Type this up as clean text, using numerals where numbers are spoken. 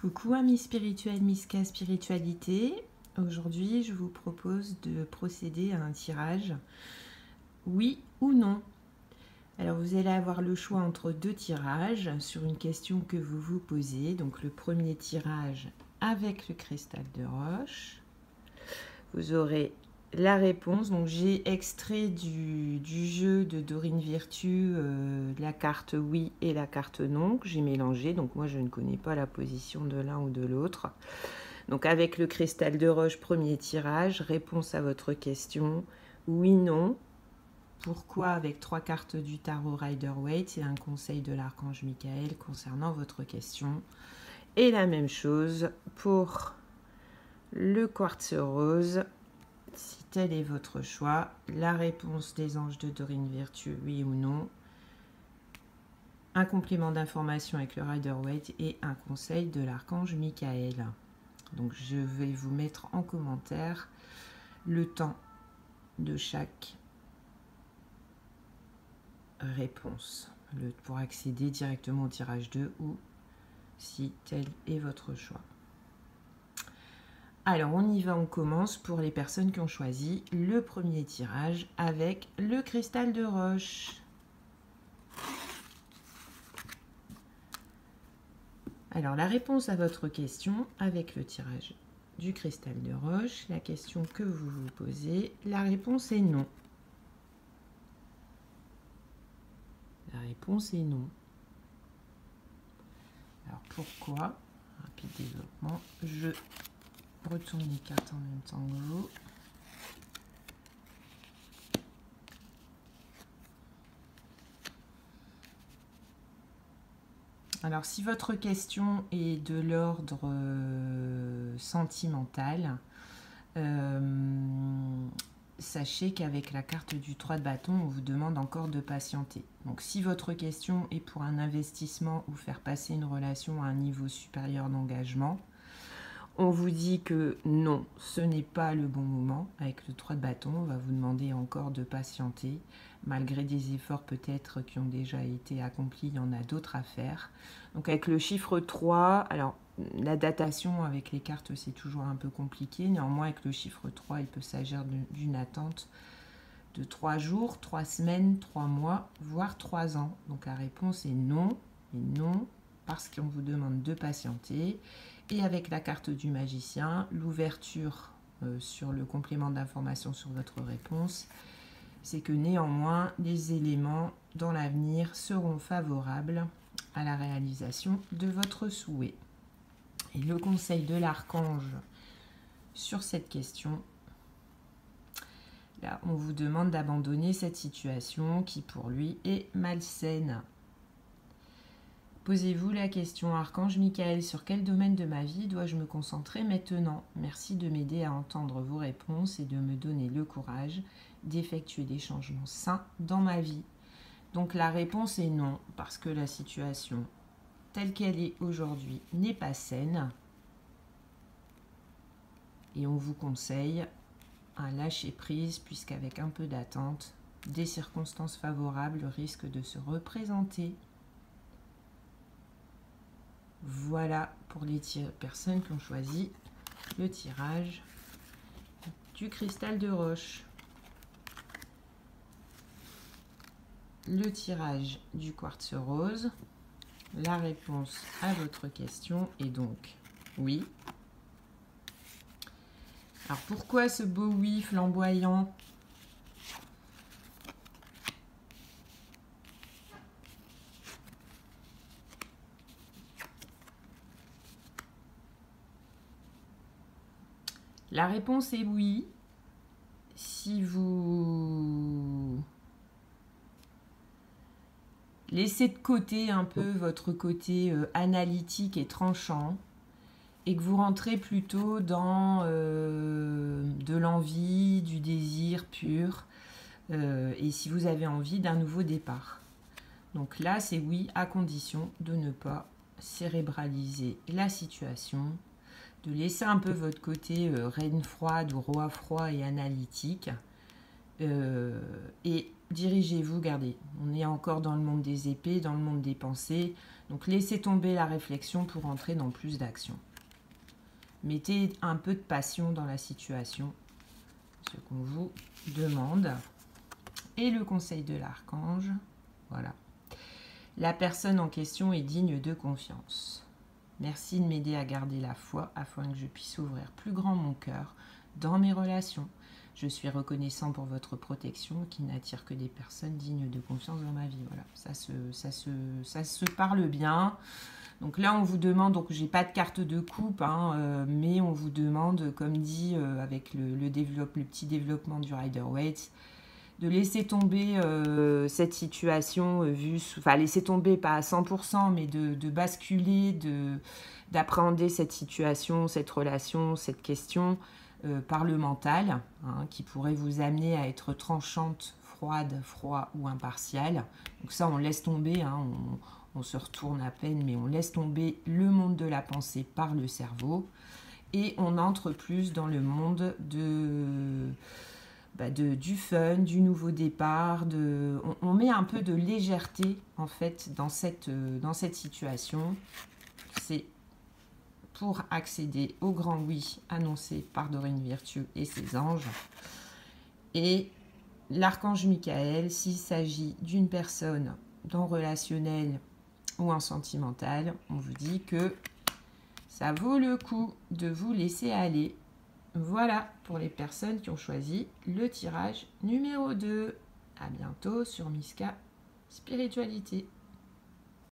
Coucou amis spirituels, Miska Spiritualité. Aujourd'hui, je vous propose de procéder à un tirage, oui ou non. Alors, vous allez avoir le choix entre deux tirages sur une question que vous vous posez. Donc, le premier tirage avec le cristal de roche. Vous aurez la réponse. Donc, j'ai extrait du jeu de Dorine Virtue la carte oui et la carte non que j'ai mélangé. Donc, moi, je ne connais pas la position de l'un ou de l'autre. Donc, avec le cristal de roche, premier tirage, réponse à votre question oui, non. Pourquoi avec 3 cartes du tarot Rider-Waite et un conseil de l'archange Michael concernant votre question. Et la même chose pour le quartz rose. Si tel est votre choix, la réponse des anges de Dorine Virtue, oui ou non. Un complément d'information avec le Rider-Waite et un conseil de l'archange Michael. Donc je vais vous mettre en commentaire le temps de chaque réponse pour accéder directement au tirage 2 ou si tel est votre choix. Alors on y va, on commence pour les personnes qui ont choisi le premier tirage avec le cristal de roche. Alors la réponse à votre question avec le tirage du cristal de roche, la question que vous vous posez, la réponse est non. La réponse est non. Alors pourquoi? Rapide développement. Je retourne les cartes en même temps que vous. Alors si votre question est de l'ordre sentimental, sachez qu'avec la carte du 3 de bâton, on vous demande encore de patienter. Donc si votre question est pour un investissement ou faire passer une relation à un niveau supérieur d'engagement, on vous dit que non, ce n'est pas le bon moment. Avec le 3 de bâton, on va vous demander encore de patienter. Malgré des efforts peut-être qui ont déjà été accomplis, il y en a d'autres à faire. Donc avec le chiffre 3, alors la datation avec les cartes c'est toujours un peu compliqué. Néanmoins avec le chiffre 3, il peut s'agir d'une attente de 3 jours, 3 semaines, 3 mois, voire 3 ans. Donc la réponse est non, et non, parce qu'on vous demande de patienter. Et avec la carte du magicien, l'ouverture sur le complément d'information sur votre réponse, c'est que néanmoins, les éléments dans l'avenir seront favorables à la réalisation de votre souhait. Et le conseil de l'archange sur cette question, là, on vous demande d'abandonner cette situation qui pour lui est malsaine. Posez-vous la question, Archange Michael, sur quel domaine de ma vie dois-je me concentrer maintenant? Merci de m'aider à entendre vos réponses et de me donner le courage d'effectuer des changements sains dans ma vie. Donc la réponse est non, parce que la situation telle qu'elle est aujourd'hui n'est pas saine. Et on vous conseille un lâcher-prise, puisqu'avec un peu d'attente, des circonstances favorables risquent de se représenter. Voilà pour les personnes qui ont choisi le tirage du cristal de roche. Le tirage du quartz rose. La réponse à votre question est donc oui. Alors pourquoi ce beau oui flamboyant ? La réponse est oui. Si vous laissez de côté un peu votre côté analytique et tranchant et que vous rentrez plutôt dans de l'envie, du désir pur et si vous avez envie d'un nouveau départ. Donc là, c'est oui à condition de ne pas cérébraliser la situation, de laisser un peu votre côté reine froide ou roi froid et analytique et dirigez-vous, regardez, on est encore dans le monde des épées, dans le monde des pensées, Donc laissez tomber la réflexion pour entrer dans plus d'action. Mettez un peu de passion dans la situation, ce qu'on vous demande. Et le conseil de l'archange, voilà. La personne en question est digne de confiance. Merci de m'aider à garder la foi afin que je puisse ouvrir plus grand mon cœur dans mes relations. Je suis reconnaissant pour votre protection qui n'attire que des personnes dignes de confiance dans ma vie. Voilà, ça se parle bien. Donc là, on vous demande, donc j'ai pas de carte de coupe, hein, mais on vous demande, comme dit avec le petit développement du Rider-Waite, de laisser tomber cette situation enfin laisser tomber pas à 100%, mais de basculer, d'appréhender cette situation, cette relation, cette question par le mental, hein, qui pourrait vous amener à être tranchante, froid ou impartial. Donc ça, on laisse tomber, hein, on se retourne à peine, mais on laisse tomber le monde de la pensée par le cerveau et on entre plus dans le monde du fun, du nouveau départ. On met un peu de légèreté en fait dans cette situation. C'est pour accéder au grand oui annoncé par Dorine Virtue et ses anges. Et l'archange Michael, s'il s'agit d'une personne dans relationnel ou en sentimental, on vous dit que ça vaut le coup de vous laisser aller. Voilà pour les personnes qui ont choisi le tirage numéro 2. À bientôt sur Miska Spiritualité.